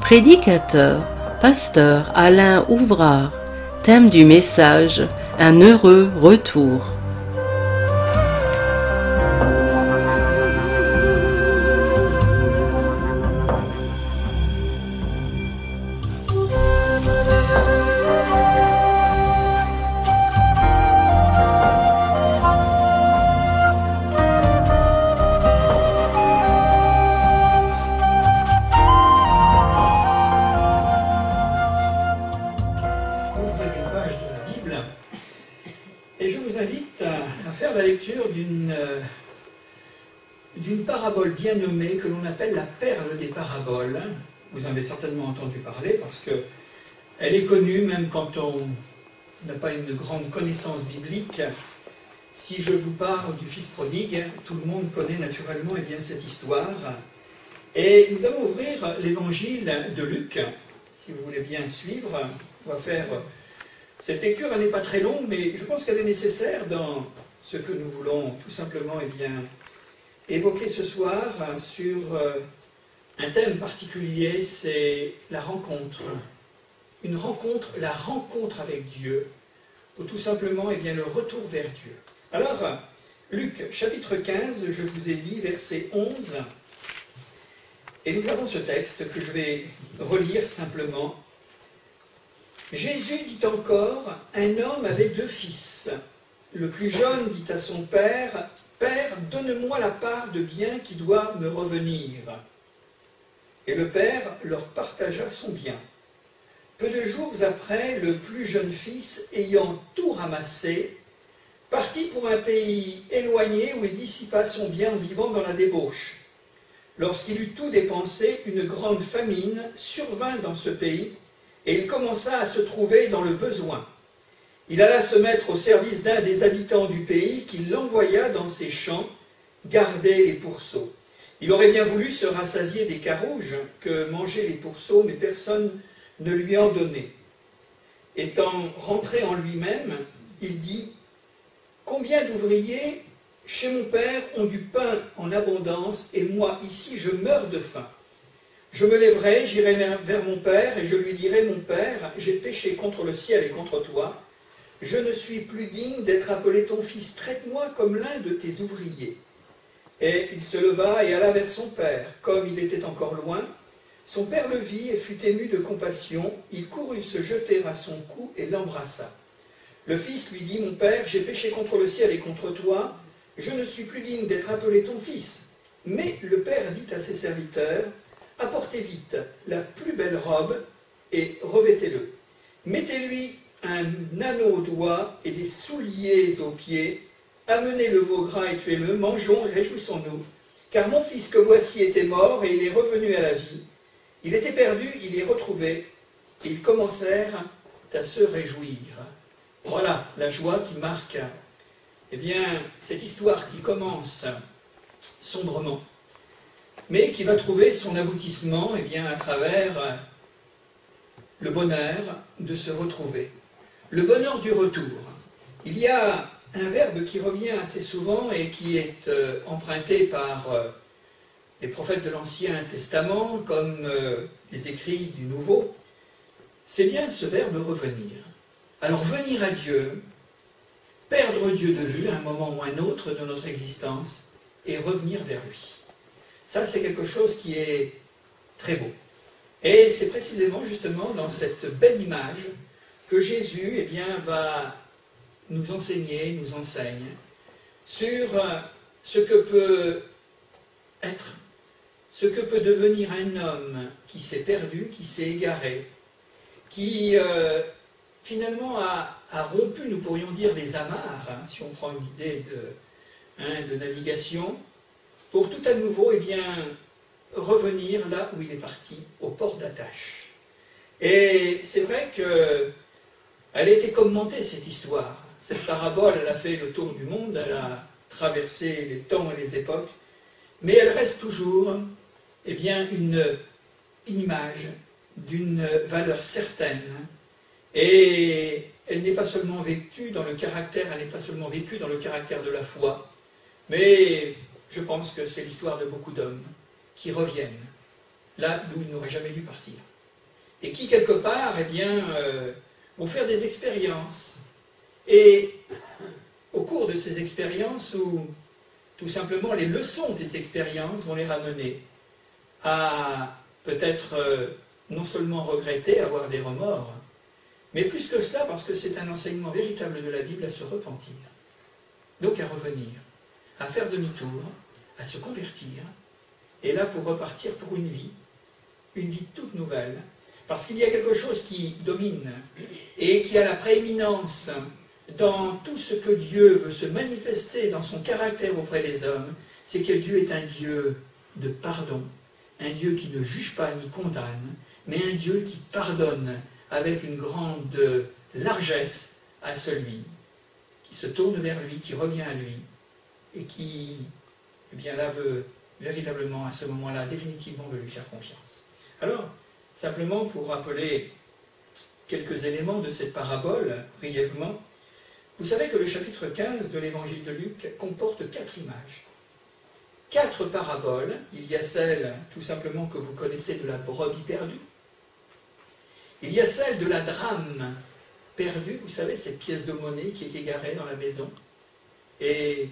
Prédicateur, pasteur Alain Ouvrard. Thème du message, un heureux retour. Et je vous invite à faire la lecture d'une parabole bien nommée que l'on appelle la perle des paraboles. Vous en avez certainement entendu parler parce qu'elle est connue même quand on n'a pas une grande connaissance biblique. Si je vous parle du fils prodigue, tout le monde connaît naturellement cette histoire. Et nous allons ouvrir l'évangile de Luc, si vous voulez bien suivre. On va faire... Cette lecture, elle n'est pas très longue, mais je pense qu'elle est nécessaire dans ce que nous voulons tout simplement évoquer ce soir sur un thème particulier, c'est la rencontre. Une rencontre, la rencontre avec Dieu, ou tout simplement le retour vers Dieu. Alors, Luc, chapitre 15, je vous ai dit, verset 11, et nous avons ce texte que je vais relire simplement. Jésus dit encore, un homme avait 2 fils. Le plus jeune dit à son père, « Père, donne-moi la part de bien qui doit me revenir. » Et le père leur partagea son bien. Peu de jours après, le plus jeune fils, ayant tout ramassé, partit pour un pays éloigné où il dissipa son bien en vivant dans la débauche. Lorsqu'il eut tout dépensé, une grande famine survint dans ce pays, et il commença à se trouver dans le besoin. Il alla se mettre au service d'un des habitants du pays qui l'envoya dans ses champs garder les pourceaux. Il aurait bien voulu se rassasier des carouges que mangeaient les pourceaux, mais personne ne lui en donnait. Étant rentré en lui-même, il dit « Combien d'ouvriers chez mon père ont du pain en abondance, et moi ici je meurs de faim. Je me lèverai, j'irai vers mon père, et je lui dirai, mon père, j'ai péché contre le ciel et contre toi. Je ne suis plus digne d'être appelé ton fils. Traite-moi comme l'un de tes ouvriers. Et il se leva et alla vers son père. Comme il était encore loin, son père le vit et fut ému de compassion. Il courut se jeter à son cou et l'embrassa. Le fils lui dit, mon père, j'ai péché contre le ciel et contre toi. Je ne suis plus digne d'être appelé ton fils. Mais le père dit à ses serviteurs, apportez vite la plus belle robe et revêtez-le. Mettez-lui un anneau au doigt et des souliers aux pieds. Amenez le veau gras et tuez-le, mangeons et réjouissons-nous. Car mon fils que voici était mort et il est revenu à la vie. Il était perdu, il est retrouvé. Et ils commencèrent à se réjouir. Voilà la joie qui marque cette histoire qui commence sombrement, mais qui va trouver son aboutissement à travers le bonheur de se retrouver. Le bonheur du retour. Il y a un verbe qui revient assez souvent et qui est emprunté par les prophètes de l'Ancien Testament comme les écrits du Nouveau. C'est bien ce verbe revenir. Alors venir à Dieu, perdre Dieu de vue à un moment ou un autre de notre existence et revenir vers lui. Ça, c'est quelque chose qui est très beau. Et c'est précisément, justement, dans cette belle image que Jésus, va nous enseigner, nous enseigne sur ce que peut être, ce que peut devenir un homme qui s'est perdu, qui s'est égaré, qui, finalement, a rompu, nous pourrions dire, les amarres, si on prend une idée de navigation, pour tout à nouveau, revenir là où il est parti, au port d'attache. Et c'est vrai qu'elle a été commentée, cette histoire. Cette parabole, elle a fait le tour du monde, elle a traversé les temps et les époques, mais elle reste toujours, une image d'une valeur certaine. Et elle n'est pas seulement vécue dans le caractère, de la foi, mais je pense que c'est l'histoire de beaucoup d'hommes qui reviennent là d'où ils n'auraient jamais dû partir. et qui, quelque part, eh bien, vont faire des expériences. Et au cours de ces expériences, ou tout simplement les leçons des expériences vont les ramener à peut-être non seulement regretter, avoir des remords, mais plus que cela, parce que c'est un enseignement véritable de la Bible, à se repentir. Donc à revenir, à faire demi-tour, à se convertir, et là pour repartir pour une vie toute nouvelle, parce qu'il y a quelque chose qui domine et qui a la prééminence dans tout ce que Dieu veut se manifester dans son caractère auprès des hommes, c'est que Dieu est un Dieu de pardon, un Dieu qui ne juge pas ni condamne, mais un Dieu qui pardonne avec une grande largesse à celui qui se tourne vers lui, qui revient à lui, et qui, eh bien là, veut véritablement, à ce moment-là, définitivement, veut lui faire confiance. Alors, simplement pour rappeler quelques éléments de cette parabole, brièvement, vous savez que le chapitre 15 de l'évangile de Luc comporte 4 images. 4 paraboles. Il y a celle, tout simplement, que vous connaissez de la brebis perdue. Il y a celle de la drame perdue, vous savez, cette pièce de monnaie qui est égarée dans la maison, et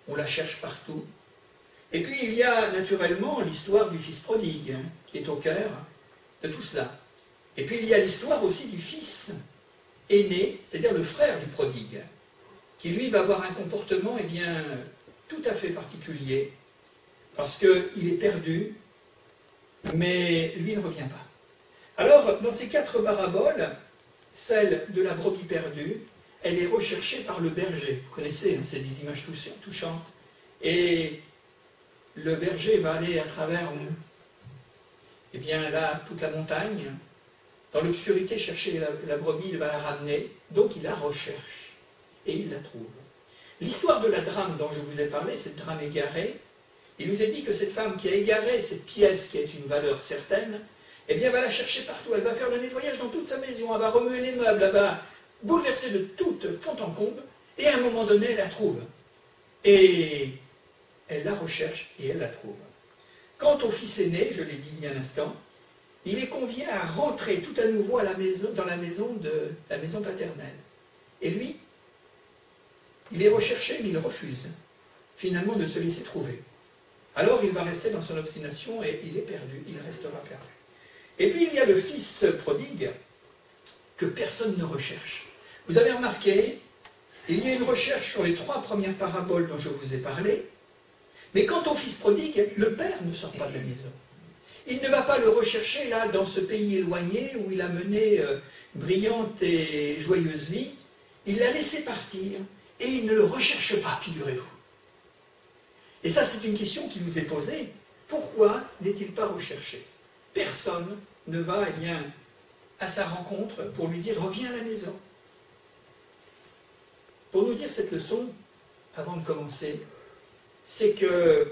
on la cherche partout. Et puis il y a naturellement l'histoire du fils prodigue, qui est au cœur de tout cela. Et puis il y a l'histoire aussi du fils aîné, c'est-à-dire le frère du prodigue, qui lui va avoir un comportement, eh bien, tout à fait particulier, parce qu'il est perdu, mais lui ne revient pas. Alors, dans ces 4 paraboles, celle de la brebis perdue, elle est recherchée par le berger. Vous connaissez, hein, c'est des images touchantes. Et le berger va aller à travers, eh bien là, toute la montagne, dans l'obscurité, chercher la brebis, il va la ramener, donc il la recherche, et il la trouve. L'histoire de la drame dont je vous ai parlé, cette drame égarée, il nous est dit que cette femme qui a égaré cette pièce qui est une valeur certaine, eh bien, elle va la chercher partout, elle va faire le nettoyage dans toute sa maison, elle va remuer les meubles, elle va bouleverser de toute fond en comble, et à un moment donné, elle la trouve. Et elle la recherche, et elle la trouve. Quant au fils aîné, je l'ai dit il y a un instant, il est convié à rentrer tout à nouveau à la maison, dans la maison paternelle. Et lui, il est recherché, mais il refuse, finalement, de se laisser trouver. Alors, il va rester dans son obstination, et il est perdu, il restera perdu. Et puis il y a le fils prodigue que personne ne recherche. Vous avez remarqué, il y a une recherche sur les 3 premières paraboles dont je vous ai parlé, mais quant au fils prodigue, le père ne sort pas de la maison. Il ne va pas le rechercher là dans ce pays éloigné où il a mené brillante et joyeuse vie. Il l'a laissé partir et il ne le recherche pas, figurez-vous. Et ça, c'est une question qui nous est posée. Pourquoi n'est-il pas recherché ? Personne ne va, eh bien, à sa rencontre pour lui dire « reviens à la maison ». Pour nous dire cette leçon, avant de commencer, c'est que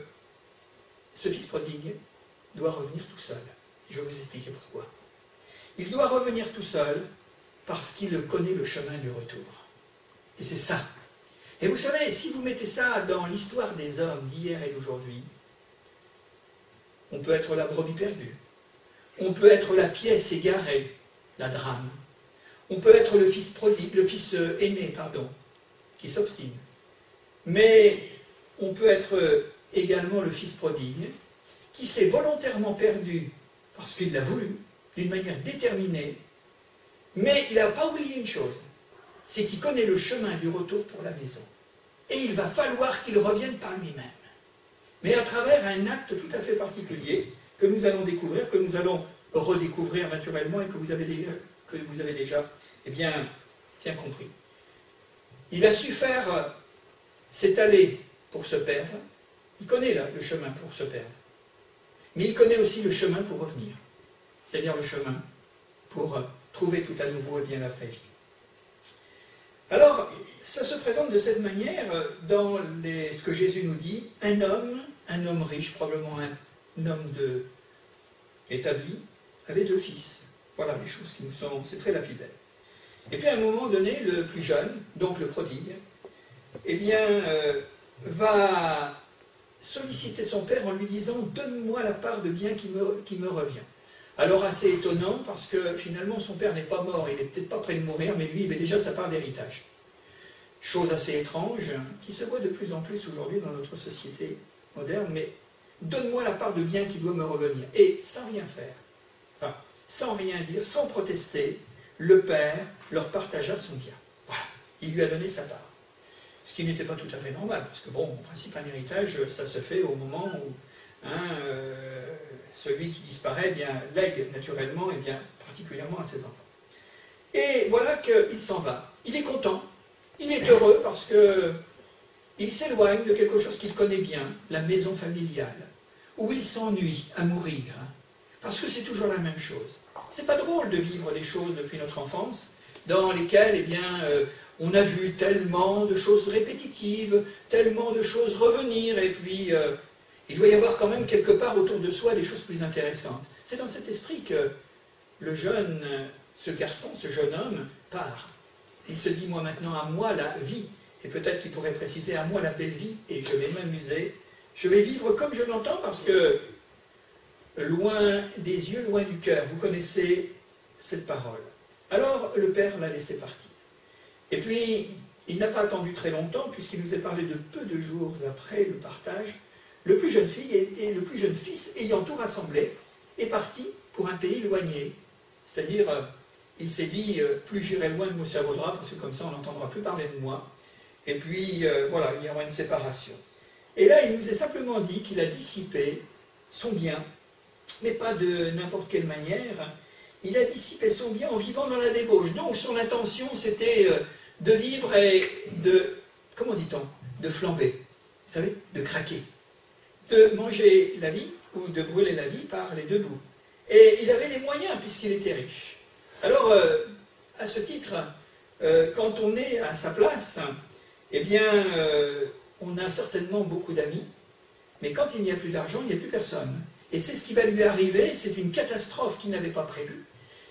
ce fils prodigue doit revenir tout seul. Je vais vous expliquer pourquoi. Il doit revenir tout seul parce qu'il connaît le chemin du retour. Et c'est ça. Et vous savez, si vous mettez ça dans l'histoire des hommes d'hier et d'aujourd'hui, on peut être la brebis perdue. On peut être la pièce égarée, la drame. On peut être le fils prodigue, le fils aîné, qui s'obstine. Mais on peut être également le fils prodigue, qui s'est volontairement perdu parce qu'il l'a voulu, d'une manière déterminée, mais il n'a pas oublié une chose, c'est qu'il connaît le chemin du retour pour la maison. Et il va falloir qu'il revienne par lui-même. Mais à travers un acte tout à fait particulier, que nous allons découvrir, que nous allons redécouvrir naturellement et que vous avez déjà eh bien compris. Il a su faire cette allée pour se perdre. Il connaît là le chemin pour se perdre. Mais il connaît aussi le chemin pour revenir. C'est-à-dire le chemin pour trouver tout à nouveau eh bien, la vraie vie. Alors, ça se présente de cette manière dans ce que Jésus nous dit. Un homme riche, probablement un homme établi, avait 2 fils. Voilà les choses qui nous sont... C'est très lapidaire. Et puis à un moment donné, le plus jeune, donc le prodigue, eh bien, va solliciter son père en lui disant « Donne-moi la part de bien qui me revient ». Alors assez étonnant, parce que finalement son père n'est pas mort, il n'est peut-être pas près de mourir, mais lui, il avait déjà sa part d'héritage. Chose assez étrange, qui se voit de plus en plus aujourd'hui dans notre société moderne, mais donne-moi la part de bien qui doit me revenir. Et sans rien faire, enfin, sans rien dire, sans protester, le père leur partagea son bien. Voilà, il lui a donné sa part. Ce qui n'était pas tout à fait normal, parce que bon, en principe, un héritage, ça se fait au moment où celui qui disparaît lègue naturellement et bien particulièrement à ses enfants. Et voilà qu'il s'en va. Il est content, il est heureux parce qu'il s'éloigne de quelque chose qu'il connaît bien, la maison familiale, où il s'ennuie à mourir, parce que c'est toujours la même chose. C'est pas drôle de vivre les choses depuis notre enfance, dans lesquelles, eh bien, on a vu tellement de choses répétitives, tellement de choses revenir, et puis il doit y avoir quand même quelque part autour de soi des choses plus intéressantes. C'est dans cet esprit que ce garçon, ce jeune homme, part. Il se dit, moi maintenant, à moi la vie, et peut-être qu'il pourrait préciser, à moi la belle vie, et je vais m'amuser, je vais vivre comme je l'entends, parce que loin des yeux, loin du cœur, vous connaissez cette parole. Alors le père l'a laissé partir. Et puis, il n'a pas attendu très longtemps, puisqu'il nous est parlé de peu de jours après le partage, le plus jeune fils, ayant tout rassemblé, est parti pour un pays éloigné. C'est-à-dire, il s'est dit, plus j'irai loin, mieux ça vaudra, parce que comme ça, on n'entendra plus parler de moi. Et puis, voilà, il y aura une séparation. Et là, il nous est simplement dit qu'il a dissipé son bien, mais pas de n'importe quelle manière. Il a dissipé son bien en vivant dans la débauche. Donc, son intention, c'était de vivre et de, comment dit-on, de flamber, vous savez, de craquer, de manger la vie ou de brûler la vie par les deux bouts. Et il avait les moyens puisqu'il était riche. Alors, à ce titre, quand on est à sa place, eh bien, on a certainement beaucoup d'amis, mais quand il n'y a plus d'argent, il n'y a plus personne. Et c'est ce qui va lui arriver, c'est une catastrophe qu'il n'avait pas prévue.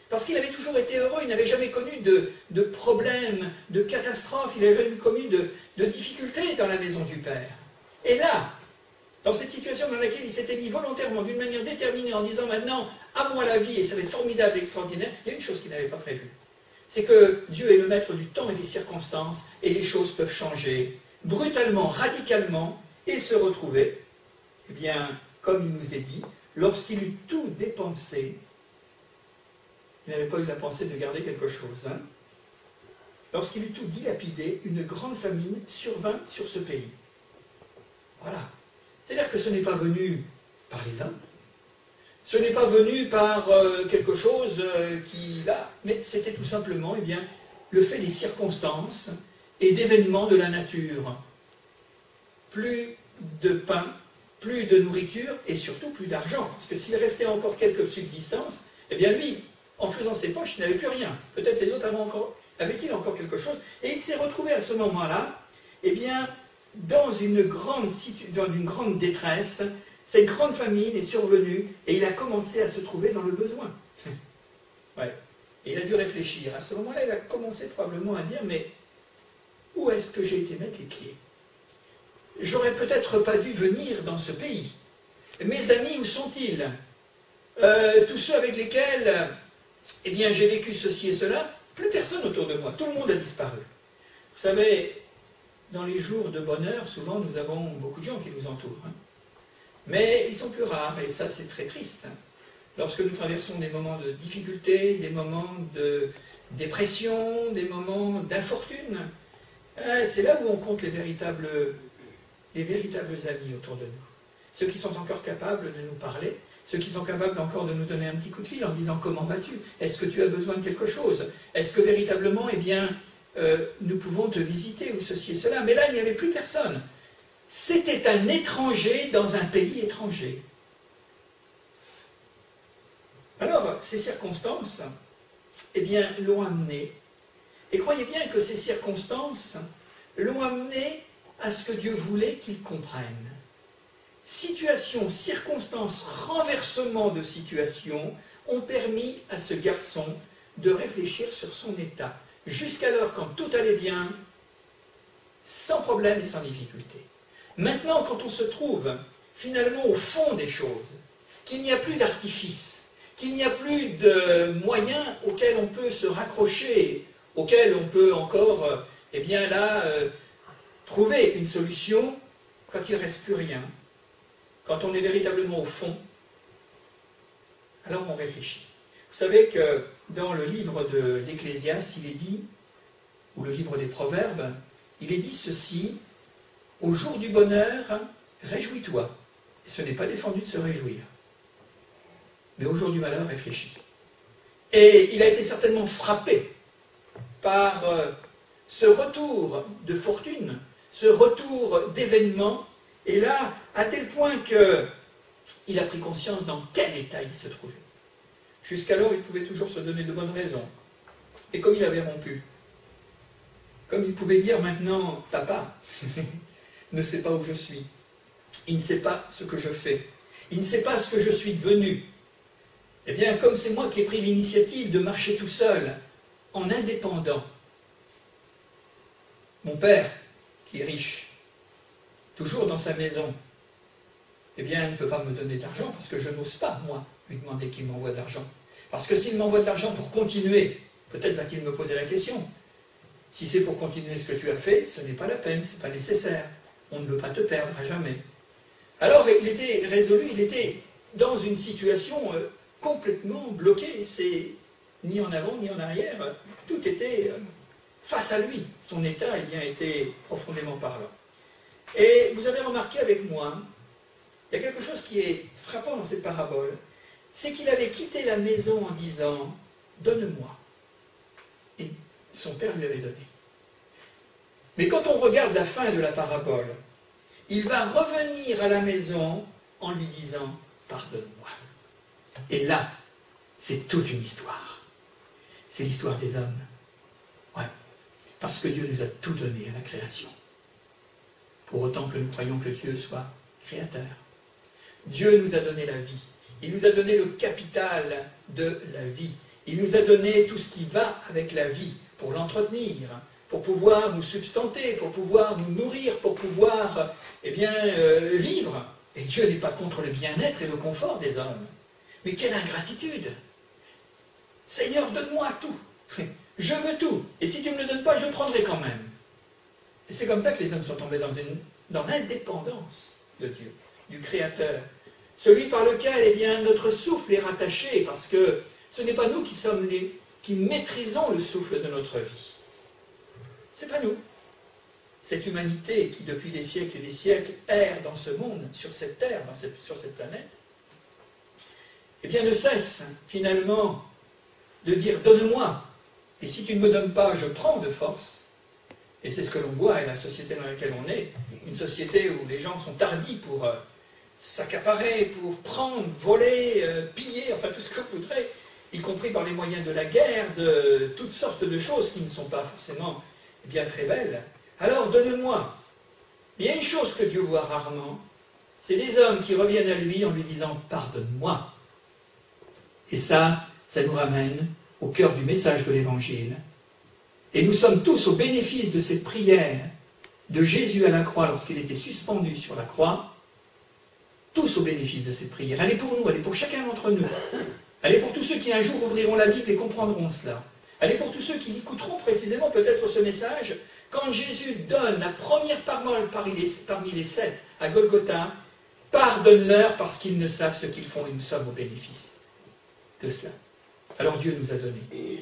Parce qu'il avait toujours été heureux, il n'avait jamais connu de problèmes, de catastrophes, il n'avait jamais connu de difficultés dans la maison du Père. Et là, dans cette situation dans laquelle il s'était mis volontairement, d'une manière déterminée, en disant maintenant, à moi la vie, et ça va être formidable, extraordinaire, il y a une chose qu'il n'avait pas prévue. C'est que Dieu est le maître du temps et des circonstances, et les choses peuvent changer brutalement, radicalement, et se retrouver, eh bien, comme il nous est dit, lorsqu'il eut tout dépensé, il n'avait pas eu la pensée de garder quelque chose. Lorsqu'il eut tout dilapidé, une grande famine survint sur ce pays. Voilà. C'est-à-dire que ce n'est pas venu par les hommes, ce n'est pas venu par quelque chose mais c'était tout simplement, eh bien, le fait des circonstances et d'événements de la nature. Plus de pain, plus de nourriture et surtout plus d'argent. Parce que s'il restait encore quelques subsistances, eh bien lui, en faisant ses poches, il n'avait plus rien. Peut-être les autres avaient-ils encore quelque chose. Et il s'est retrouvé à ce moment-là, eh bien, dans une grande détresse. Cette grande famine est survenue et il a commencé à se trouver dans le besoin. Ouais. Et il a dû réfléchir. À ce moment-là, il a commencé probablement à dire, mais où est-ce que j'ai été mettre les pieds? J'aurais peut-être pas dû venir dans ce pays. Mes amis, où sont-ils? Tous ceux avec lesquels eh bien, j'ai vécu ceci et cela, plus personne autour de moi. Tout le monde a disparu. Vous savez, dans les jours de bonheur, souvent, nous avons beaucoup de gens qui nous entourent. Mais ils sont plus rares, et ça, c'est très triste. Lorsque nous traversons des moments de difficulté, des moments de dépression, des moments d'infortune, c'est là où on compte les véritables amis autour de nous. Ceux qui sont encore capables de nous parler, ceux qui sont capables encore de nous donner un petit coup de fil en disant « Comment vas-tu? Est-ce que tu as besoin de quelque chose? Est-ce que véritablement, eh bien, nous pouvons te visiter ou ceci et cela ?» Mais là, il n'y avait plus personne. C'était un étranger dans un pays étranger. Alors, ces circonstances, eh bien, l'ont amené. Et croyez bien que ces circonstances l'ont amené à ce que Dieu voulait qu'il comprenne. Situation, circonstances, renversement de situation ont permis à ce garçon de réfléchir sur son état. Jusqu'alors, quand tout allait bien, sans problème et sans difficulté. Maintenant, quand on se trouve finalement au fond des choses, qu'il n'y a plus d'artifice, qu'il n'y a plus de moyens auxquels on peut se raccrocher, auxquels on peut encore, eh bien là, trouver une solution quand il ne reste plus rien, quand on est véritablement au fond, alors on réfléchit. Vous savez que dans le livre de l'Ecclésiaste, il est dit, ou le livre des Proverbes, il est dit ceci, « Au jour du bonheur, réjouis-toi. » Et ce n'est pas défendu de se réjouir. Mais au jour du malheur, réfléchis. Et il a été certainement frappé par ce retour de fortune, ce retour d'événements, et là, à tel point qu'il a pris conscience dans quel état il se trouvait. Jusqu'alors, il pouvait toujours se donner de bonnes raisons. Et comme il avait rompu, comme il pouvait dire maintenant, papa ne sait pas où je suis, il ne sait pas ce que je fais, il ne sait pas ce que je suis devenu. Eh bien, comme c'est moi qui ai pris l'initiative de marcher tout seul, en indépendant, mon père, qui est riche, toujours dans sa maison, eh bien, il ne peut pas me donner d'argent parce que je n'ose pas, moi, lui demander qu'il m'envoie de l'argent. Parce que s'il m'envoie de l'argent pour continuer, peut-être va-t-il me poser la question. Si c'est pour continuer ce que tu as fait, ce n'est pas la peine, ce n'est pas nécessaire. On ne veut pas te perdre à jamais. Alors, il était résolu, il était dans une situation complètement bloquée. C'est ni en avant, ni en arrière. Tout était face à lui. Son état, eh bien, était profondément parlant. Et vous avez remarqué avec moi, il y a quelque chose qui est frappant dans cette parabole, c'est qu'il avait quitté la maison en disant « Donne-moi ». Et son père lui avait donné. Mais quand on regarde la fin de la parabole, il va revenir à la maison en lui disant « Pardonne-moi ». Et là, c'est toute une histoire. C'est l'histoire des hommes. Ouais. Parce que Dieu nous a tout donné à la création. Pour autant que nous croyons que Dieu soit créateur. Dieu nous a donné la vie. Il nous a donné le capital de la vie. Il nous a donné tout ce qui va avec la vie pour l'entretenir, pour pouvoir nous substanter, pour pouvoir nous nourrir, pour pouvoir vivre. Et Dieu n'est pas contre le bien-être et le confort des hommes. Mais quelle ingratitude! Seigneur, donne-moi tout. Je veux tout. Et si tu ne me le donnes pas, je le prendrai quand même. Et c'est comme ça que les hommes sont tombés dans l'indépendance de Dieu, du Créateur. Celui par lequel eh bien, notre souffle est rattaché, parce que ce n'est pas nous qui maîtrisons le souffle de notre vie. Ce n'est pas nous. Cette humanité qui, depuis des siècles et des siècles, erre dans ce monde, sur cette terre, sur cette planète, eh bien, ne cesse finalement de dire « donne-moi ». Et si tu ne me donnes pas, je prends de force. Et c'est ce que l'on voit, et la société dans laquelle on est, une société où les gens sont tardis pour s'accaparer, pour prendre, voler, piller, enfin tout ce que vous voudrez, y compris par les moyens de la guerre, de toutes sortes de choses qui ne sont pas forcément bien très belles. Alors donne-moi. Il y a une chose que Dieu voit rarement, c'est des hommes qui reviennent à lui en lui disant « pardonne-moi ». Et ça nous ramène au cœur du message de l'Évangile. Et nous sommes tous au bénéfice de cette prière de Jésus à la croix lorsqu'il était suspendu sur la croix, tous au bénéfice de cette prière. Elle est pour nous, elle est pour chacun d'entre nous. Elle est pour tous ceux qui un jour ouvriront la Bible et comprendront cela. Elle est pour tous ceux qui écouteront précisément peut-être ce message quand Jésus donne la première parole parmi les 7 à Golgotha, « Pardonne-leur parce qu'ils ne savent ce qu'ils font » et nous sommes au bénéfice de cela. Alors Dieu nous a donné.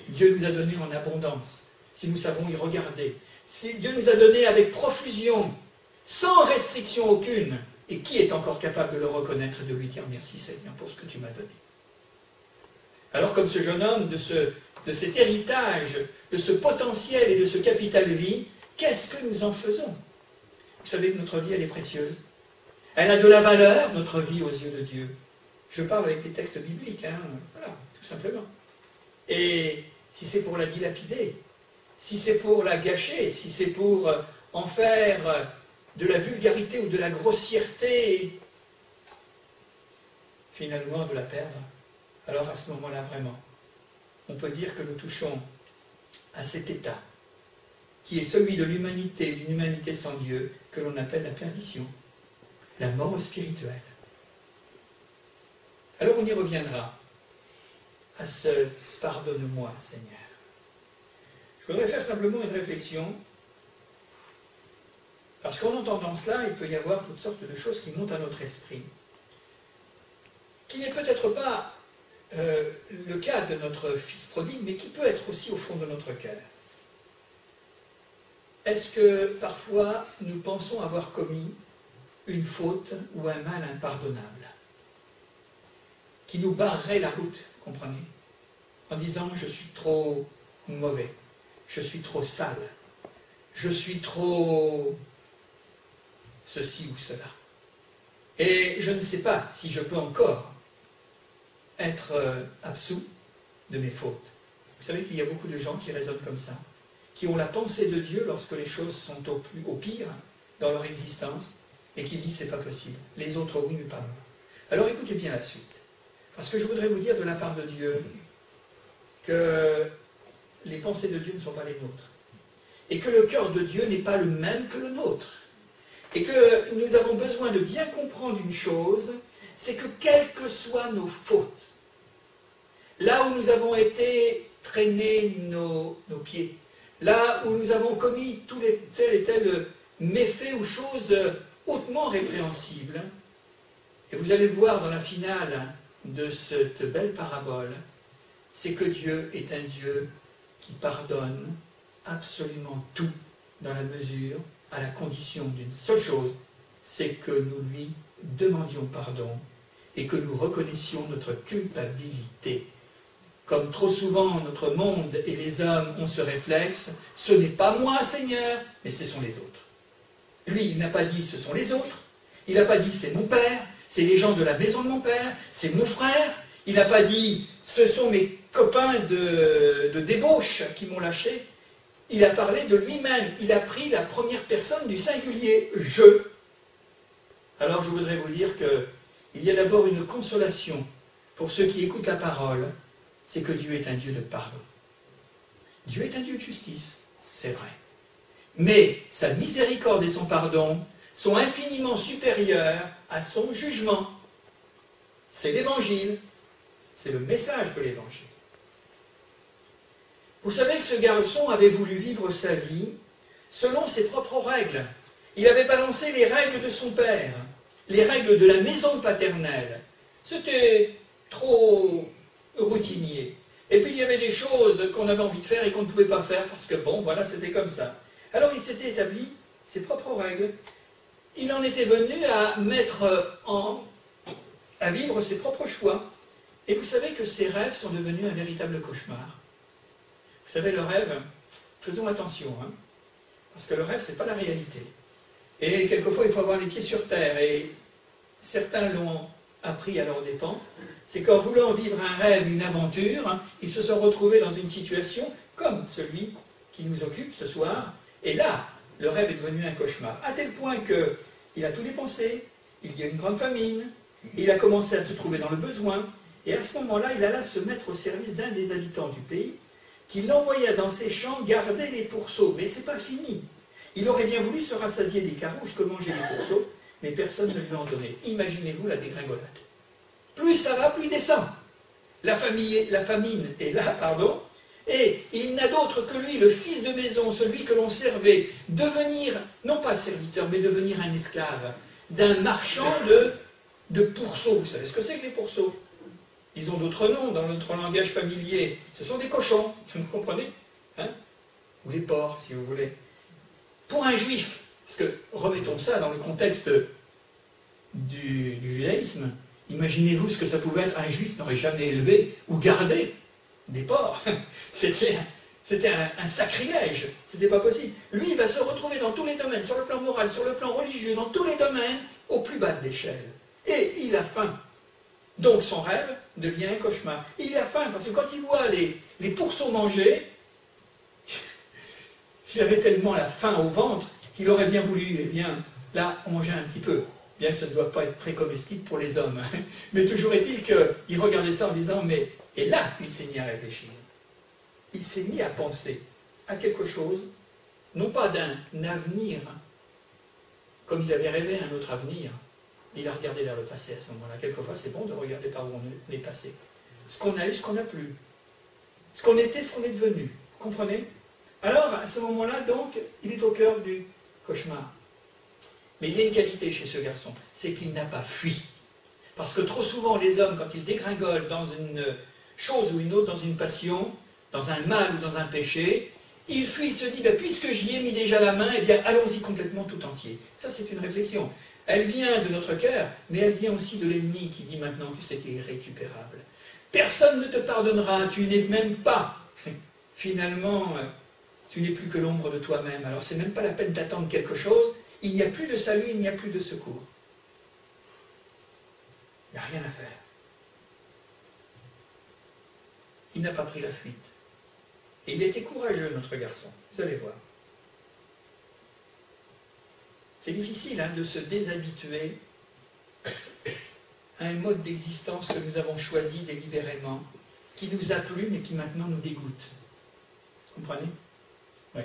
Dieu nous a donné en abondance. Si nous savons y regarder. Si Dieu nous a donné avec profusion, sans restriction aucune. Et qui est encore capable de le reconnaître et de lui dire merci Seigneur pour ce que tu m'as donné. Alors comme ce jeune homme, de cet héritage, de ce potentiel et de ce capital de vie, qu'est-ce que nous en faisons? Vous savez que notre vie, elle est précieuse. Elle a de la valeur, notre vie, aux yeux de Dieu. Je parle avec des textes bibliques, hein, voilà, tout simplement. Et si c'est pour la dilapider, si c'est pour la gâcher, si c'est pour en faire de la vulgarité ou de la grossièreté, finalement de la perdre, alors à ce moment-là, vraiment, on peut dire que nous touchons à cet état qui est celui de l'humanité, d'une humanité sans Dieu, que l'on appelle la perdition, la mort spirituelle. Alors on y reviendra. à ce « pardonne-moi, Seigneur ». Je voudrais faire simplement une réflexion, parce qu'en entendant cela, il peut y avoir toutes sortes de choses qui montent à notre esprit, qui n'est peut-être pas le cas de notre fils prodigue, mais qui peut être aussi au fond de notre cœur. Est-ce que parfois nous pensons avoir commis une faute ou un mal impardonnable qui nous barrerait la route, comprenez, en disant « je suis trop mauvais, je suis trop sale, je suis trop ceci ou cela. Et je ne sais pas si je peux encore être absous de mes fautes. » Vous savez qu'il y a beaucoup de gens qui raisonnent comme ça, qui ont la pensée de Dieu lorsque les choses sont au pire dans leur existence, et qui disent « c'est pas possible, les autres oui, mais pas moi ». Alors écoutez bien la suite, parce que je voudrais vous dire de la part de Dieu que les pensées de Dieu ne sont pas les nôtres, et que le cœur de Dieu n'est pas le même que le nôtre, et que nous avons besoin de bien comprendre une chose, c'est que quelles que soient nos fautes, là où nous avons été traîner nos pieds, là où nous avons commis tous les tels et tels méfaits ou choses hautement répréhensibles, et vous allez le voir dans la finale de cette belle parabole, c'est que Dieu est un Dieu qui pardonne absolument tout dans la mesure, à la condition d'une seule chose, c'est que nous lui demandions pardon et que nous reconnaissions notre culpabilité. Comme trop souvent notre monde et les hommes ont ce réflexe, ce n'est pas moi Seigneur, mais ce sont les autres. Lui, il n'a pas dit ce sont les autres, il n'a pas dit c'est mon père, c'est les gens de la maison de mon père, c'est mon frère, il n'a pas dit ce sont mes copains de débauche qui m'ont lâché. Il a parlé de lui-même, il a pris la première personne du singulier, je. Alors je voudrais vous dire qu'il y a d'abord une consolation pour ceux qui écoutent la parole, c'est que Dieu est un Dieu de pardon. Dieu est un Dieu de justice, c'est vrai. Mais sa miséricorde et son pardon sont infiniment supérieurs à son jugement. C'est l'Évangile, c'est le message de l'Évangile. Vous savez que ce garçon avait voulu vivre sa vie selon ses propres règles. Il avait balancé les règles de son père, les règles de la maison paternelle. C'était trop routinier. Et puis il y avait des choses qu'on avait envie de faire et qu'on ne pouvait pas faire parce que bon, voilà, c'était comme ça. Alors il s'était établi ses propres règles. Il en était venu à à vivre ses propres choix. Et vous savez que ses rêves sont devenus un véritable cauchemar. Vous savez, le rêve, faisons attention, hein, parce que le rêve, ce n'est pas la réalité. Et quelquefois, il faut avoir les pieds sur terre, et certains l'ont appris à leurs dépens. C'est qu'en voulant vivre un rêve, une aventure, hein, ils se sont retrouvés dans une situation comme celui qui nous occupe ce soir, et là, le rêve est devenu un cauchemar, à tel point qu'il a tout dépensé, il y a une grande famine, il a commencé à se trouver dans le besoin, et à ce moment-là, il alla se mettre au service d'un des habitants du pays, qui l'envoya dans ses champs garder les pourceaux. Mais c'est pas fini. Il aurait bien voulu se rassasier des carouches que mangeaient les pourceaux, mais personne ne lui en donnait. Imaginez-vous la dégringolade. Plus ça va, plus il descend. La famine est là, pardon, et il n'a d'autre que lui, le fils de maison, celui que l'on servait, devenir, non pas serviteur, mais devenir un esclave, d'un marchand de pourceaux. Vous savez ce que c'est que les pourceaux? Ils ont d'autres noms dans notre langage familier. Ce sont des cochons, vous comprenez, hein? Ou les porcs, si vous voulez. Pour un juif, parce que remettons ça dans le contexte du judaïsme, imaginez-vous ce que ça pouvait être. Un juif n'aurait jamais élevé ou gardé des porcs. C'était un sacrilège, c'était pas possible. Lui, il va se retrouver dans tous les domaines, sur le plan moral, sur le plan religieux, dans tous les domaines, au plus bas de l'échelle. Et il a faim. Donc son rêve devient un cauchemar. Il a faim, parce que quand il voit les pourceaux manger, il avait tellement la faim au ventre qu'il aurait bien voulu, eh bien, là, manger un petit peu. Bien que ça ne doit pas être très comestible pour les hommes. Mais toujours est-il qu'il regardait ça en disant, mais... Et là, il s'est mis à réfléchir. Il s'est mis à penser à quelque chose, non pas d'un avenir, comme il avait rêvé un autre avenir. Il a regardé vers le passé à ce moment-là. Quelquefois, c'est bon de regarder par où on est passé. ce qu'on a eu, ce qu'on n'a plus. Ce qu'on était, ce qu'on est devenu. Vous comprenez? Alors, à ce moment-là, donc, il est au cœur du cauchemar. Mais il y a une qualité chez ce garçon, c'est qu'il n'a pas fui. Parce que trop souvent, les hommes, quand ils dégringolent dans une chose ou une autre, dans une passion, dans un mal ou dans un péché, ils fuient, ils se disent, ben, puisque j'y ai mis déjà la main, eh bien, allons-y complètement tout entier. Ça, c'est une réflexion. Elle vient de notre cœur, mais elle vient aussi de l'ennemi qui dit maintenant, tu sais, tu es irrécupérable. Personne ne te pardonnera, tu n'es même pas. Finalement, tu n'es plus que l'ombre de toi-même. Alors, c'est même pas la peine d'attendre quelque chose. Il n'y a plus de salut, il n'y a plus de secours. Il n'y a rien à faire. Il n'a pas pris la fuite. Et il a été courageux, notre garçon. Vous allez voir. C'est difficile de se déshabituer à un mode d'existence que nous avons choisi délibérément, qui nous a plu, mais qui maintenant nous dégoûte. Vous comprenez? Oui.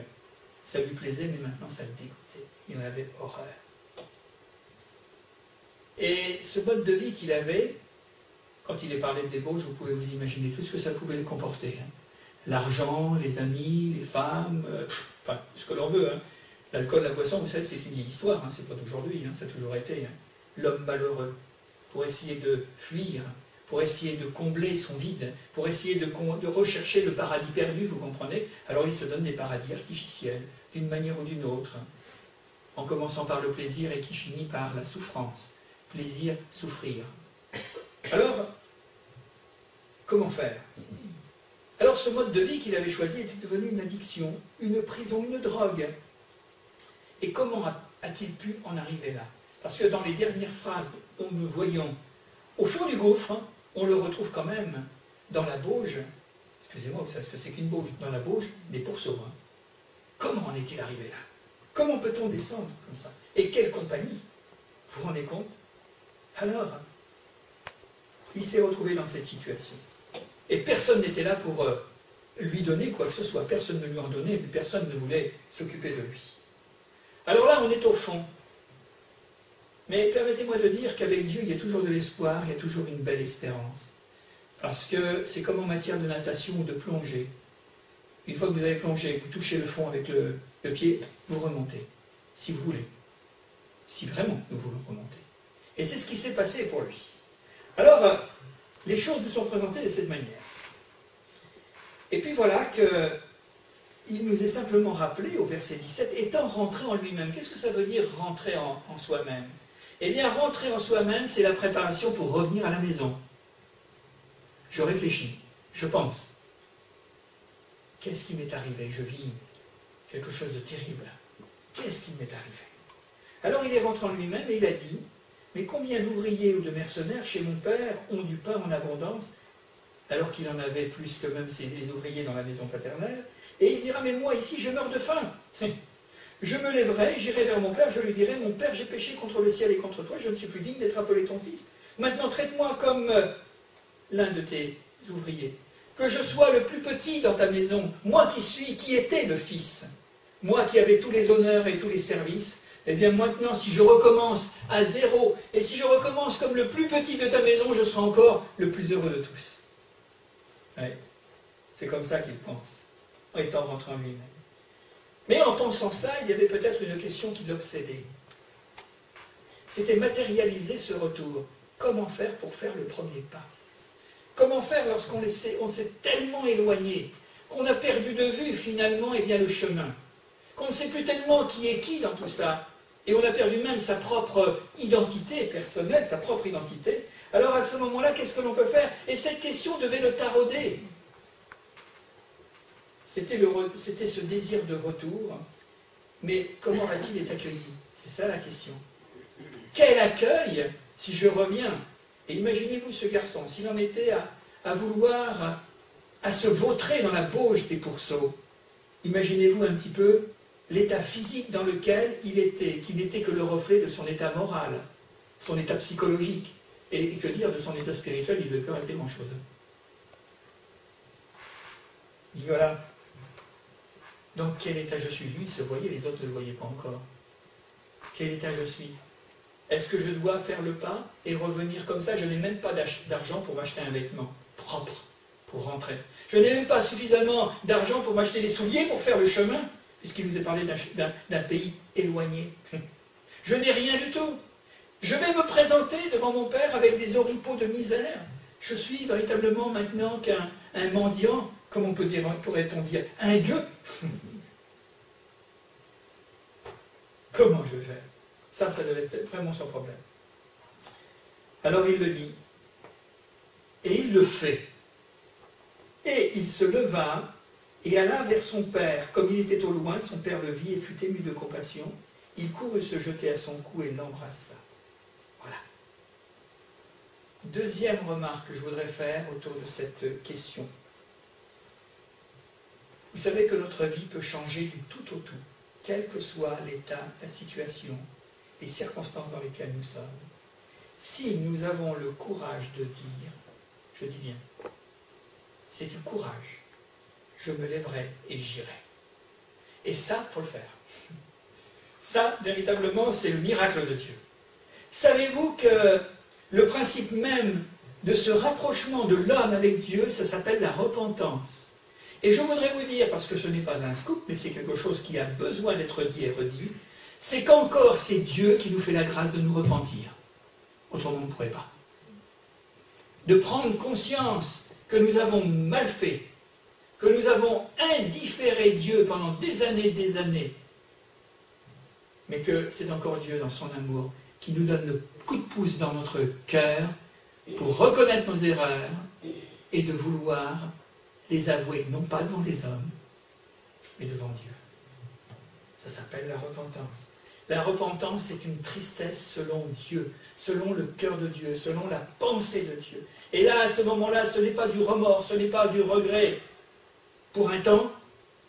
Ça lui plaisait, mais maintenant ça le dégoûtait. Il en avait horreur. Et ce mode de vie qu'il avait, quand il est parlé de débauche, vous pouvez vous imaginer tout ce que ça pouvait le comporter. L'argent, les amis, les femmes, enfin, ce que l'on veut. L'alcool, la boisson, vous savez, c'est une vieille histoire, c'est pas d'aujourd'hui, ça a toujours été. L'homme malheureux, pour essayer de fuir, pour essayer de combler son vide, pour essayer de rechercher le paradis perdu, vous comprenez? Alors il se donne des paradis artificiels, d'une manière ou d'une autre, en commençant par le plaisir et qui finit par la souffrance. Plaisir, souffrir. Alors, comment faire? Alors ce mode de vie qu'il avait choisi était devenu une addiction, une prison, une drogue. Et comment a-t-il pu en arriver là? Parce que dans les dernières phrases dont nous voyons, au fond du gouffre, on le retrouve quand même dans la bauge. Excusez-moi, vous savez ce que c'est qu'une bauge? Dans la bauge, des pourceaux. Comment en est-il arrivé là? Comment peut-on descendre comme ça? Et quelle compagnie? Vous vous rendez compte? Alors, il s'est retrouvé dans cette situation. Et personne n'était là pour lui donner quoi que ce soit. Personne ne lui en donnait, mais personne ne voulait s'occuper de lui. Alors là, on est au fond. Mais permettez-moi de dire qu'avec Dieu, il y a toujours de l'espoir, il y a toujours une belle espérance. Parce que c'est comme en matière de natation ou de plongée. Une fois que vous avez plongé, vous touchez le fond avec le pied, vous remontez, si vous voulez. Si vraiment nous voulons remonter. Et c'est ce qui s'est passé pour lui. Alors, les choses nous sont présentées de cette manière. Et puis voilà qu'il nous est simplement rappelé au verset 17, étant rentré en lui-même. Qu'est-ce que ça veut dire rentrer en soi-même? Eh bien, rentrer en soi-même, c'est la préparation pour revenir à la maison. Je réfléchis, je pense. Qu'est-ce qui m'est arrivé? Je vis quelque chose de terrible. Qu'est-ce qui m'est arrivé? Alors il est rentré en lui-même et il a dit, mais combien d'ouvriers ou de mercenaires chez mon père ont du pain en abondance, alors qu'il en avait plus que même les ouvriers dans la maison paternelle? Et il dira, mais moi ici je meurs de faim. Je me lèverai, j'irai vers mon père, je lui dirai, mon père, j'ai péché contre le ciel et contre toi, je ne suis plus digne d'être appelé ton fils. Maintenant traite-moi comme l'un de tes ouvriers. Que je sois le plus petit dans ta maison, moi qui étais le fils, moi qui avais tous les honneurs et tous les services, eh bien maintenant, si je recommence à zéro, et si je recommence comme le plus petit de ta maison, je serai encore le plus heureux de tous. Ouais. C'est comme ça qu'il pense, en étant rentré en lui-même. Mais en pensant cela, il y avait peut-être une question qui l'obsédait. C'était matérialiser ce retour. Comment faire pour faire le premier pas? Comment faire lorsqu'on s'est tellement éloigné, qu'on a perdu de vue finalement le chemin, qu'on ne sait plus tellement qui est qui dans tout ça, et on a perdu même sa propre identité personnelle, sa propre identité. Alors à ce moment-là, qu'est-ce que l'on peut faire? Et cette question devait le tarauder. C'était ce désir de retour, mais comment va-t-il être accueilli? C'est ça la question. Quel accueil si je reviens? Et imaginez-vous ce garçon, s'il en était à vouloir, à se vautrer dans la bauge des pourceaux. Imaginez-vous un petit peu l'état physique dans lequel il était, qui n'était que le reflet de son état moral, son état psychologique. Et que dire de son état spirituel, il ne peut rester grand-chose. Il dit voilà. Dans quel état je suis? Lui, il se voyait, les autres ne le voyaient pas encore. Quel état je suis? Est-ce que je dois faire le pas et revenir comme ça? Je n'ai même pas d'argent pour m'acheter un vêtement. propre pour rentrer. Je n'ai même pas suffisamment d'argent pour m'acheter des souliers pour faire le chemin, puisqu'il nous est parlé d'un pays éloigné. Je n'ai rien du tout. Je vais me présenter devant mon Père avec des oripeaux de misère. Je suis véritablement maintenant qu'un mendiant, comme on pourrait-on dire, un gueux. Comment je vais faire? Ça devait être vraiment son problème. Alors il le dit, et il le fait. Et il se leva et alla vers son père. Comme il était au loin, son père le vit et fut ému de compassion. Il courut se jeter à son cou et l'embrassa. Voilà. Deuxième remarque que je voudrais faire autour de cette question. Vous savez que notre vie peut changer du tout au tout, quel que soit l'état, la situation, les circonstances dans lesquelles nous sommes. Si nous avons le courage de dire, je dis bien, c'est du courage, je me lèverai et j'irai. Et ça, il faut le faire. Ça, véritablement, c'est le miracle de Dieu. Savez-vous que le principe même de ce rapprochement de l'homme avec Dieu, ça s'appelle la repentance. Et je voudrais vous dire, parce que ce n'est pas un scoop, mais c'est quelque chose qui a besoin d'être dit et redit, c'est qu'encore c'est Dieu qui nous fait la grâce de nous repentir. Autrement, on ne pourrait pas. De prendre conscience que nous avons mal fait, que nous avons indifféré Dieu pendant des années, mais que c'est encore Dieu dans son amour qui nous donne le coup de pouce dans notre cœur pour reconnaître nos erreurs et de vouloir les avouer, non pas devant les hommes, mais devant Dieu. Ça s'appelle la repentance. La repentance, c'est une tristesse selon Dieu, selon le cœur de Dieu, selon la pensée de Dieu. Et là, à ce moment-là, ce n'est pas du remords, ce n'est pas du regret pour un temps,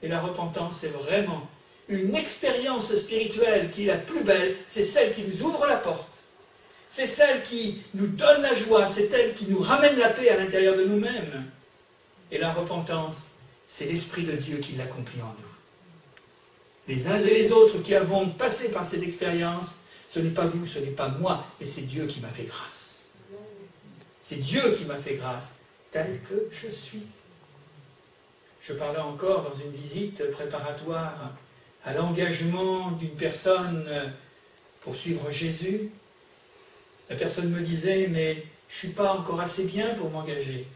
et la repentance, c'est vraiment une expérience spirituelle qui est la plus belle, c'est celle qui nous ouvre la porte. C'est celle qui nous donne la joie, c'est elle qui nous ramène la paix à l'intérieur de nous-mêmes. Et la repentance, c'est l'Esprit de Dieu qui l'accomplit en nous. Les uns et les autres qui avons passé par cette expérience, ce n'est pas vous, ce n'est pas moi, et c'est Dieu qui m'a fait grâce. C'est Dieu qui m'a fait grâce, tel que je suis. Je parlais encore dans une visite préparatoire à l'engagement d'une personne pour suivre Jésus. La personne me disait, mais je ne suis pas encore assez bien pour m'engager.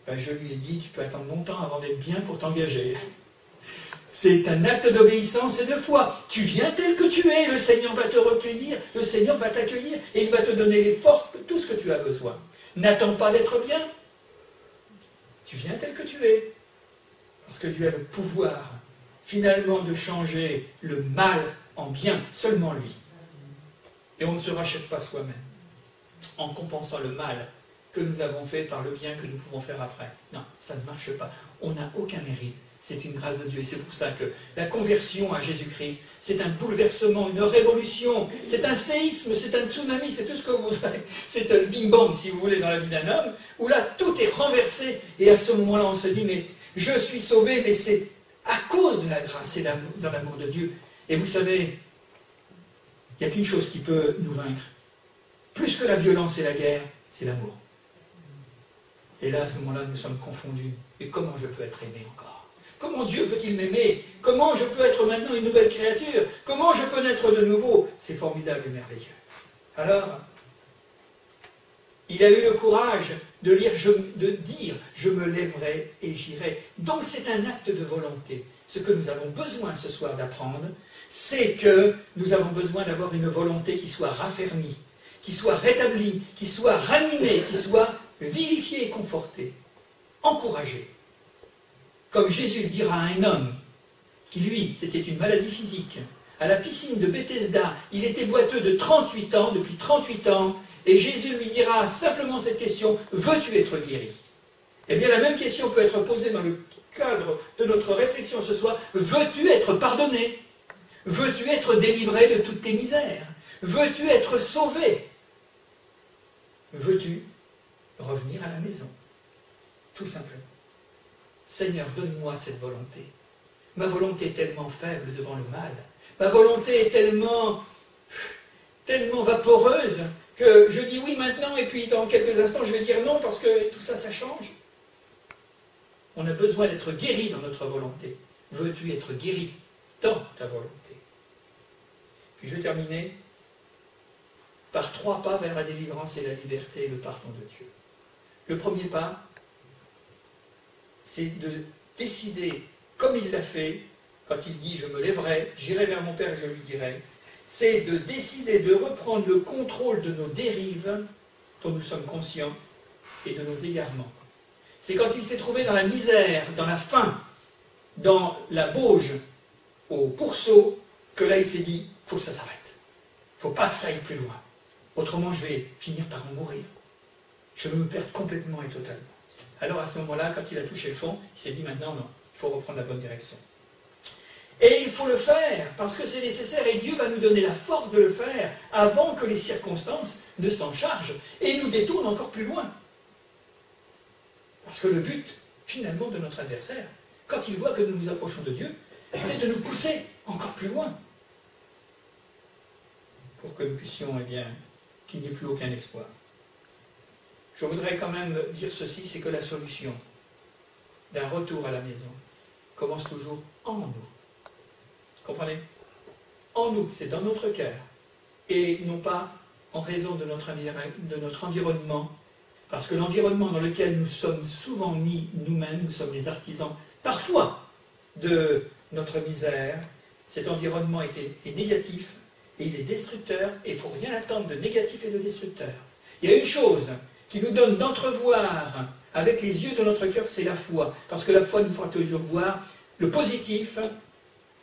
Ben, je lui ai dit, tu peux attendre longtemps avant d'être bien pour t'engager. C'est un acte d'obéissance et de foi. Tu viens tel que tu es, le Seigneur va te recueillir, le Seigneur va t'accueillir et il va te donner les forces, tout ce que tu as besoin. N'attends pas d'être bien. Tu viens tel que tu es. Parce que Dieu a le pouvoir, finalement, de changer le mal en bien, seulement lui. Et on ne se rachète pas soi-même, en compensant le mal que nous avons fait par le bien que nous pouvons faire après. Non, ça ne marche pas. On n'a aucun mérite. C'est une grâce de Dieu. Et c'est pour cela que la conversion à Jésus-Christ, c'est un bouleversement, une révolution, c'est un séisme, c'est un tsunami, c'est tout ce que vous voudrez. C'est un bing-bang, si vous voulez, dans la vie d'un homme, où là, tout est renversé. Et à ce moment-là, on se dit, mais je suis sauvé, mais c'est à cause de la grâce et de l'amour de Dieu. Et vous savez, il n'y a qu'une chose qui peut nous vaincre. Plus que la violence et la guerre, c'est l'amour. Et là, à ce moment-là, nous sommes confondus. Et comment je peux être aimé encore? Comment Dieu peut-il m'aimer? Comment je peux être maintenant une nouvelle créature? Comment je peux naître de nouveau? C'est formidable et merveilleux. Alors, il a eu le courage de dire « je me lèverai et j'irai ». Donc c'est un acte de volonté. Ce que nous avons besoin ce soir d'apprendre, c'est que nous avons besoin d'avoir une volonté qui soit raffermie, qui soit rétablie, qui soit ranimée, qui soit vivifiée et confortée, encouragée. Comme Jésus le dira à un homme qui, lui, c'était une maladie physique, à la piscine de Bethesda, il était boiteux de 38 ans, depuis 38 ans, et Jésus lui dira simplement cette question, veux-tu être guéri? Eh bien, la même question peut être posée dans le cadre de notre réflexion ce soir, veux-tu être pardonné? Veux-tu être délivré de toutes tes misères? Veux-tu être sauvé? Veux-tu revenir à la maison? Tout simplement. Seigneur, donne-moi cette volonté. Ma volonté est tellement faible devant le mal. Ma volonté est tellement vaporeuse que je dis oui maintenant et puis dans quelques instants je vais dire non parce que tout ça, ça change. On a besoin d'être guéri dans notre volonté. Veux-tu être guéri dans ta volonté? Puis je vais terminer par 3 pas vers la délivrance et la liberté et le pardon de Dieu. Le premier pas, c'est de décider, comme il l'a fait, quand il dit « je me lèverai, j'irai vers mon Père et je lui dirai », c'est de décider de reprendre le contrôle de nos dérives dont nous sommes conscients et de nos égarements. C'est quand il s'est trouvé dans la misère, dans la faim, dans la bauge, au pourceau, que là il s'est dit « il faut que ça s'arrête, il ne faut pas que ça aille plus loin, autrement je vais finir par en mourir, je vais me perdre complètement et totalement ». Alors à ce moment-là, quand il a touché le fond, il s'est dit « maintenant non, il faut reprendre la bonne direction ». Et il faut le faire, parce que c'est nécessaire, et Dieu va nous donner la force de le faire avant que les circonstances ne s'en chargent et nous détournent encore plus loin. Parce que le but, finalement, de notre adversaire, quand il voit que nous nous approchons de Dieu, c'est de nous pousser encore plus loin, pour que nous puissions, eh bien, qu'il n'y ait plus aucun espoir. Je voudrais quand même dire ceci, c'est que la solution d'un retour à la maison commence toujours en nous. Comprenez? En nous, c'est dans notre cœur, et non pas en raison de notre environnement, parce que l'environnement dans lequel nous sommes souvent mis nous-mêmes, nous sommes les artisans, parfois, de notre misère, cet environnement est négatif, et il est destructeur, et il ne faut rien attendre de négatif et de destructeur. Il y a une chose qui nous donne d'entrevoir avec les yeux de notre cœur, c'est la foi, parce que la foi nous fera toujours voir le positif,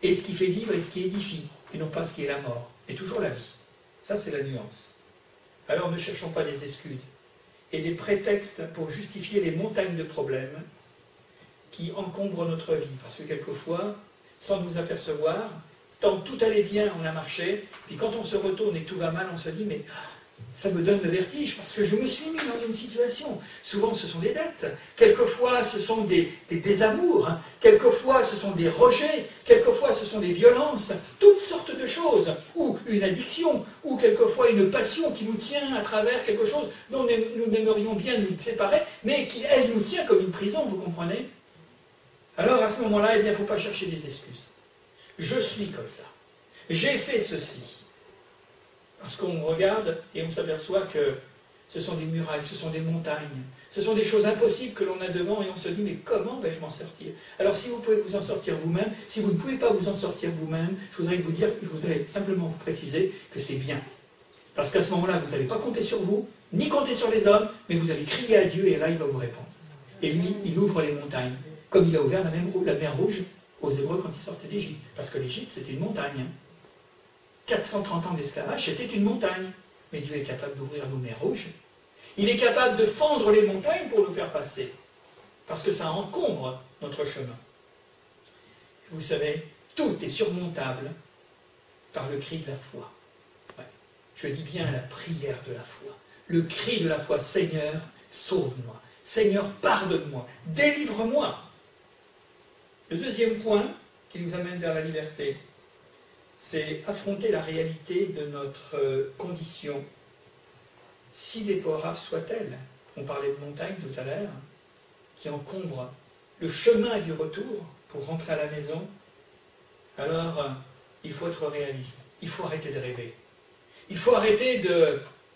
et ce qui fait vivre et ce qui édifie, et non pas ce qui est la mort, et toujours la vie. Ça, c'est la nuance. Alors ne cherchons pas des excuses et des prétextes pour justifier les montagnes de problèmes qui encombrent notre vie. Parce que quelquefois, sans nous apercevoir, tant tout allait bien, on a marché, puis quand on se retourne et tout va mal, on se dit, mais ça me donne le vertige, parce que je me suis mis dans une situation. Souvent, ce sont des dettes. Quelquefois, ce sont des désamours. Quelquefois, ce sont des rejets. Quelquefois, ce sont des violences. Toutes sortes de choses. Ou une addiction. Ou quelquefois, une passion qui nous tient à travers quelque chose dont nous aimerions bien nous séparer, mais qui, elle, nous tient comme une prison, vous comprenez? Alors, à ce moment-là, eh bien, il ne faut pas chercher des excuses. Je suis comme ça. J'ai fait ceci. Parce qu'on regarde et on s'aperçoit que ce sont des murailles, ce sont des montagnes, ce sont des choses impossibles que l'on a devant et on se dit, mais comment vais-je m'en sortir? Alors si vous pouvez vous en sortir vous-même, si vous ne pouvez pas vous en sortir vous-même, je voudrais simplement vous préciser que c'est bien. Parce qu'à ce moment-là, vous n'allez pas compter sur vous, ni compter sur les hommes, mais vous allez crier à Dieu et là, il va vous répondre. Et lui, il ouvre les montagnes, comme il a ouvert la mer Rouge aux Hébreux quand ils sortaient d'Égypte. Parce que l'Égypte, c'était une montagne. 430 ans d'esclavage, c'était une montagne. Mais Dieu est capable d'ouvrir nos mers rouges. Il est capable de fendre les montagnes pour nous faire passer. Parce que ça encombre notre chemin. Vous savez, tout est surmontable par le cri de la foi. Ouais. Je dis bien la prière de la foi. Le cri de la foi, Seigneur, sauve-moi. Seigneur, pardonne-moi. Délivre-moi. Le deuxième point qui nous amène vers la liberté, c'est affronter la réalité de notre condition, si déplorable soit-elle. On parlait de montagne tout à l'heure, qui encombre le chemin du retour pour rentrer à la maison. Alors, il faut être réaliste. Il faut arrêter de rêver. Il faut arrêter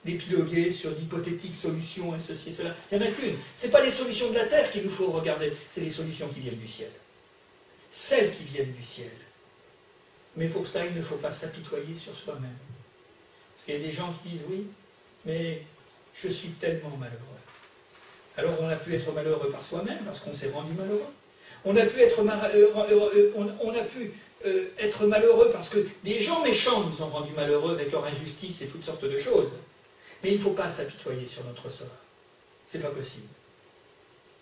d'épiloguer sur d'hypothétiques solutions et ceci et cela. Il n'y en a qu'une. Ce n'est pas les solutions de la terre qu'il nous faut regarder, c'est les solutions qui viennent du ciel. Celles qui viennent du ciel. Mais pour cela, il ne faut pas s'apitoyer sur soi-même. Parce qu'il y a des gens qui disent, oui, mais je suis tellement malheureux. Alors on a pu être malheureux par soi-même, parce qu'on s'est rendu malheureux. On a pu être malheureux parce que des gens méchants nous ont rendus malheureux avec leur injustice et toutes sortes de choses. Mais il ne faut pas s'apitoyer sur notre sort. Ce n'est pas possible.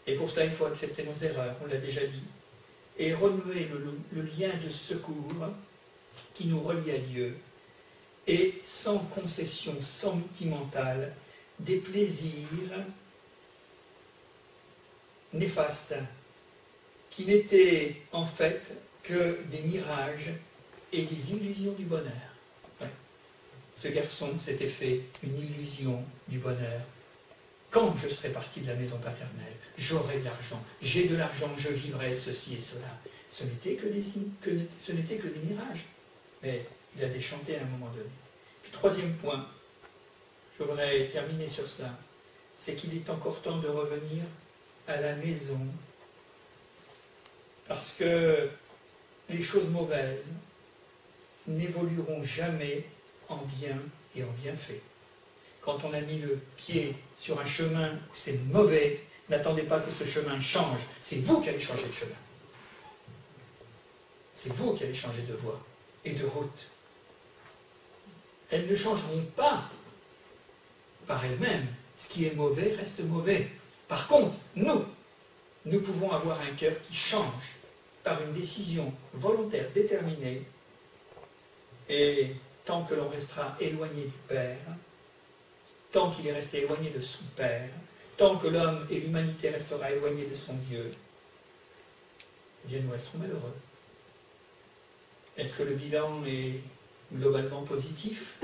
Et pour cela, il faut accepter nos erreurs, on l'a déjà dit, et renouer le lien de secours qui nous relie à Dieu, et sans concession sentimentale des plaisirs néfastes, qui n'étaient en fait que des mirages et des illusions du bonheur. Ouais. Ce garçon s'était fait une illusion du bonheur quand je serai parti de la maison paternelle, j'aurai de l'argent, j'ai de l'argent, je vivrai ceci et cela. Ce n'était que des mirages. Mais il a déchanté à un moment donné. Puis, troisième point, je voudrais terminer sur cela, c'est qu'il est encore temps de revenir à la maison. Parce que les choses mauvaises n'évolueront jamais en bien et en bienfait. Quand on a mis le pied sur un chemin où c'est mauvais, n'attendez pas que ce chemin change. C'est vous qui allez changer de chemin. C'est vous qui allez changer de voie et de route. Elles ne changeront pas par elles-mêmes. Ce qui est mauvais reste mauvais. Par contre, nous pouvons avoir un cœur qui change par une décision volontaire, déterminée, et tant que l'on restera éloigné du Père, tant qu'il est resté éloigné de son Père, tant que l'homme et l'humanité restera éloignés de son Dieu, eh bien nous resterons malheureux. Est-ce que le bilan est globalement positif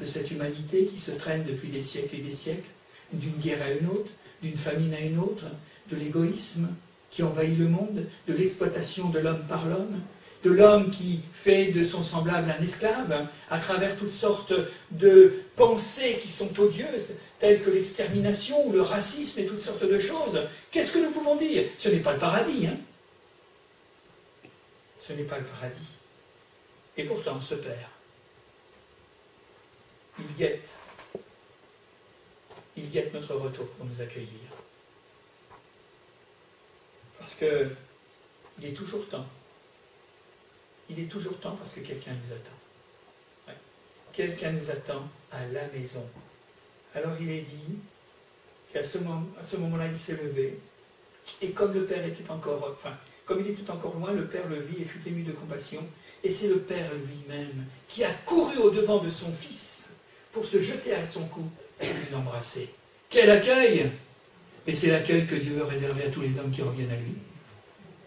de cette humanité qui se traîne depuis des siècles et des siècles, d'une guerre à une autre, d'une famine à une autre, de l'égoïsme qui envahit le monde, de l'exploitation de l'homme par l'homme, de l'homme qui fait de son semblable un esclave, à travers toutes sortes de pensées qui sont odieuses, telles que l'extermination ou le racisme et toutes sortes de choses. Qu'est-ce que nous pouvons dire? Ce n'est pas le paradis, hein? Ce n'est pas le paradis. Et pourtant, ce Père, il guette notre retour pour nous accueillir. Parce que il est toujours temps. Il est toujours temps parce que quelqu'un nous attend. Ouais. Quelqu'un nous attend à la maison. Alors il est dit qu'à ce moment-là, il s'est levé. Et comme le Père était encore, comme il était encore loin, le Père le vit et fut ému de compassion. Et c'est le Père lui-même qui a couru au-devant de son Fils pour se jeter à son cou et l'embrasser. Quel accueil! Et c'est l'accueil que Dieu veut réserver à tous les hommes qui reviennent à lui,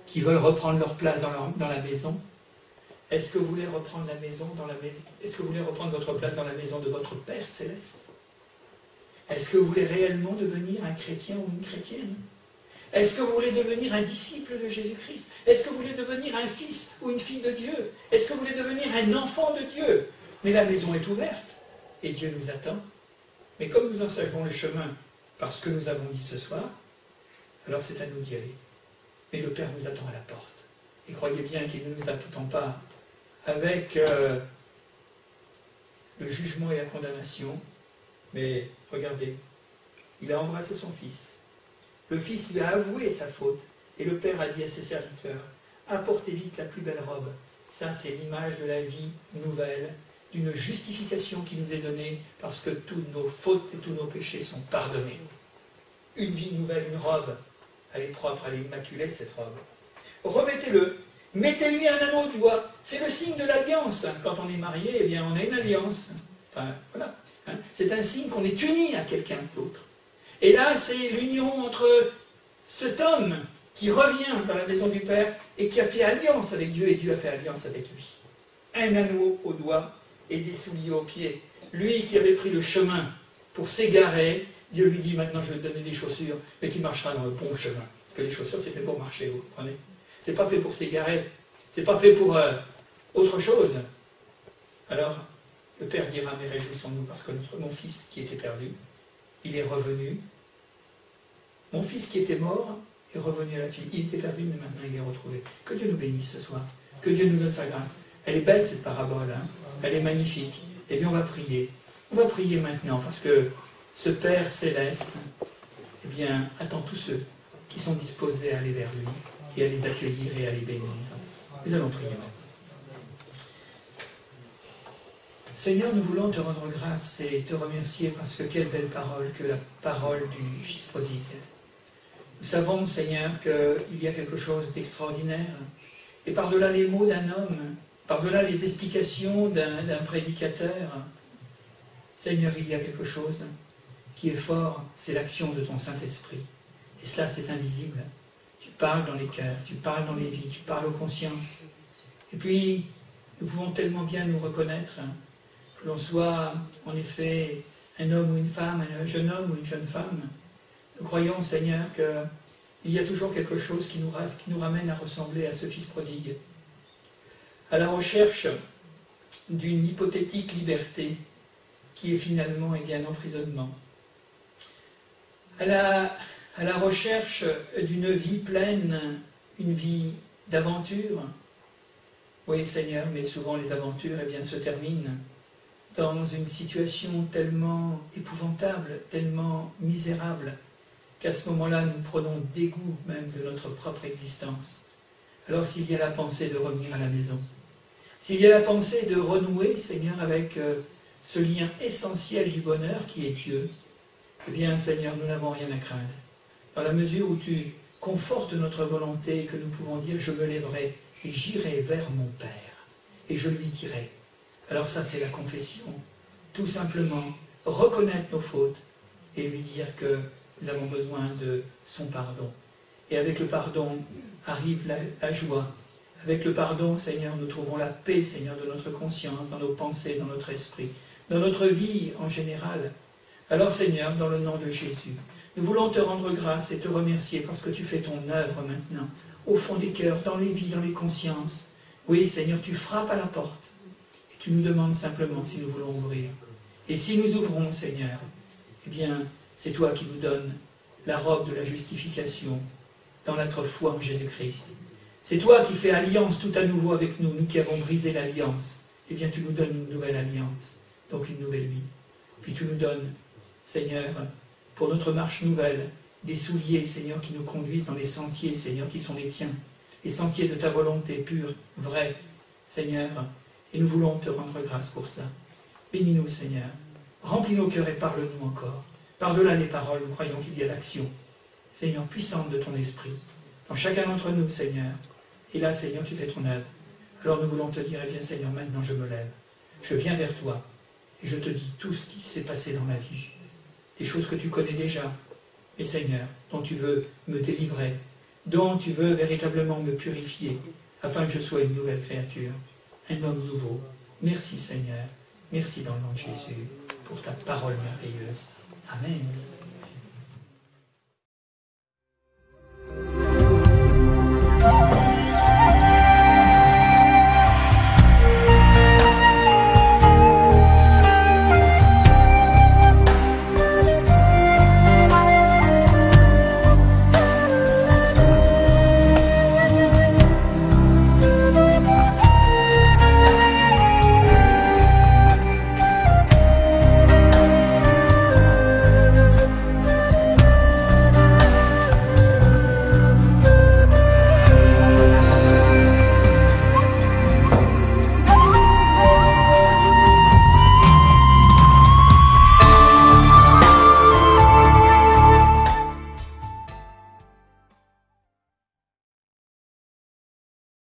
qui veulent reprendre leur place dans la maison. Est-ce que vous voulez reprendre la maison dans la maison? Est-ce que vous voulez reprendre votre place dans la maison de votre Père céleste? Est-ce que vous voulez réellement devenir un chrétien ou une chrétienne? Est-ce que vous voulez devenir un disciple de Jésus-Christ? Est-ce que vous voulez devenir un fils ou une fille de Dieu? Est-ce que vous voulez devenir un enfant de Dieu? Mais la maison est ouverte et Dieu nous attend. Mais comme nous en savons le chemin parce que nous avons dit ce soir, alors c'est à nous d'y aller. Mais le Père nous attend à la porte. Et croyez bien qu'il ne nous attend pas avec le jugement et la condamnation. Mais regardez, il a embrassé son Fils. Le Fils lui a avoué sa faute. Et le Père a dit à ses serviteurs, apportez vite la plus belle robe. Ça, c'est l'image de la vie nouvelle, d'une justification qui nous est donnée parce que toutes nos fautes et tous nos péchés sont pardonnés. Une vie nouvelle, une robe. Elle est propre, elle est immaculée, cette robe. Revêtez-le, mettez-lui un anneau au doigt. C'est le signe de l'alliance. Quand on est marié, eh bien, on a une alliance. Enfin, voilà. C'est un signe qu'on est uni à quelqu'un d'autre. Et là, c'est l'union entre cet homme qui revient dans la maison du Père et qui a fait alliance avec Dieu, et Dieu a fait alliance avec lui. Un anneau au doigt et des souliers aux pieds. Lui qui avait pris le chemin pour s'égarer, Dieu lui dit, maintenant je vais te donner des chaussures, mais tu marcheras dans le bon chemin. Parce que les chaussures, c'est fait pour marcher, vous comprenez? C'est pas fait pour s'égarer. C'est pas fait pour autre chose. Alors, le Père dira, mais réjouissons-nous, parce que mon fils qui était perdu, il est revenu. Mon fils qui était mort est revenu à la vie. Il était perdu, mais maintenant il est retrouvé. Que Dieu nous bénisse ce soir. Que Dieu nous donne sa grâce. Elle est belle, cette parabole. Hein. Elle est magnifique. Eh bien, on va prier. On va prier maintenant, parce que ce Père céleste, eh bien, attend tous ceux qui sont disposés à aller vers lui et à les accueillir et à les bénir. Nous allons prier. Seigneur, nous voulons te rendre grâce et te remercier parce que quelle belle parole que la parole du Fils prodigue. Nous savons, Seigneur, qu'il y a quelque chose d'extraordinaire. Et par-delà les mots d'un homme, par-delà les explications d'un prédicateur, Seigneur, il y a quelque chose qui est fort, c'est l'action de ton Saint-Esprit. Et cela, c'est invisible. Tu parles dans les cœurs, tu parles dans les vies, tu parles aux consciences. Et puis, nous pouvons tellement bien nous reconnaître, que l'on soit en effet un homme ou une femme, un jeune homme ou une jeune femme, Nous croyons, Seigneur, qu'il y a toujours quelque chose qui nous ramène à ressembler à ce Fils prodigue, à la recherche d'une hypothétique liberté qui est finalement un emprisonnement, à la recherche d'une vie pleine, une vie d'aventure. Oui, Seigneur, mais souvent les aventures se terminent dans une situation tellement épouvantable, tellement misérable, qu'à ce moment-là, nous prenons dégoût même de notre propre existence. Alors s'il y a la pensée de revenir à la maison, s'il y a la pensée de renouer, Seigneur, avec ce lien essentiel du bonheur qui est Dieu, eh bien, Seigneur, nous n'avons rien à craindre. Dans la mesure où tu confortes notre volonté et que nous pouvons dire « je me lèverai et j'irai vers mon Père et je lui dirai ». Alors ça, c'est la confession. Tout simplement, reconnaître nos fautes et lui dire que nous avons besoin de son pardon. Et avec le pardon arrive la joie. Avec le pardon, Seigneur, nous trouvons la paix, Seigneur, de notre conscience, dans nos pensées, dans notre esprit, dans notre vie en général. Alors, Seigneur, dans le nom de Jésus, nous voulons te rendre grâce et te remercier parce que tu fais ton œuvre maintenant, au fond des cœurs, dans les vies, dans les consciences. Oui, Seigneur, tu frappes à la porte et tu nous demandes simplement si nous voulons ouvrir. Et si nous ouvrons, Seigneur, eh bien, c'est toi qui nous donnes la robe de la justification dans notre foi en Jésus-Christ. C'est toi qui fais alliance tout à nouveau avec nous, nous qui avons brisé l'alliance. Eh bien, tu nous donnes une nouvelle alliance, donc une nouvelle vie. Puis tu nous donnes, Seigneur, pour notre marche nouvelle, des souliers, Seigneur, qui nous conduisent dans les sentiers, Seigneur, qui sont les tiens, les sentiers de ta volonté pure, vraie, Seigneur. Et nous voulons te rendre grâce pour cela. Bénis-nous, Seigneur. Remplis nos cœurs et parle-nous encore. Par-delà les paroles, nous croyons qu'il y a l'action, Seigneur, puissante de ton esprit, dans chacun d'entre nous, Seigneur. Et là, Seigneur, tu fais ton œuvre. Alors nous voulons te dire, eh bien, Seigneur, maintenant je me lève. Je viens vers toi et je te dis tout ce qui s'est passé dans ma vie. Des choses que tu connais déjà, mais Seigneur, dont tu veux me délivrer, dont tu veux véritablement me purifier, afin que je sois une nouvelle créature, un homme nouveau. Merci, Seigneur. Merci dans le nom de Jésus pour ta parole merveilleuse. Amen.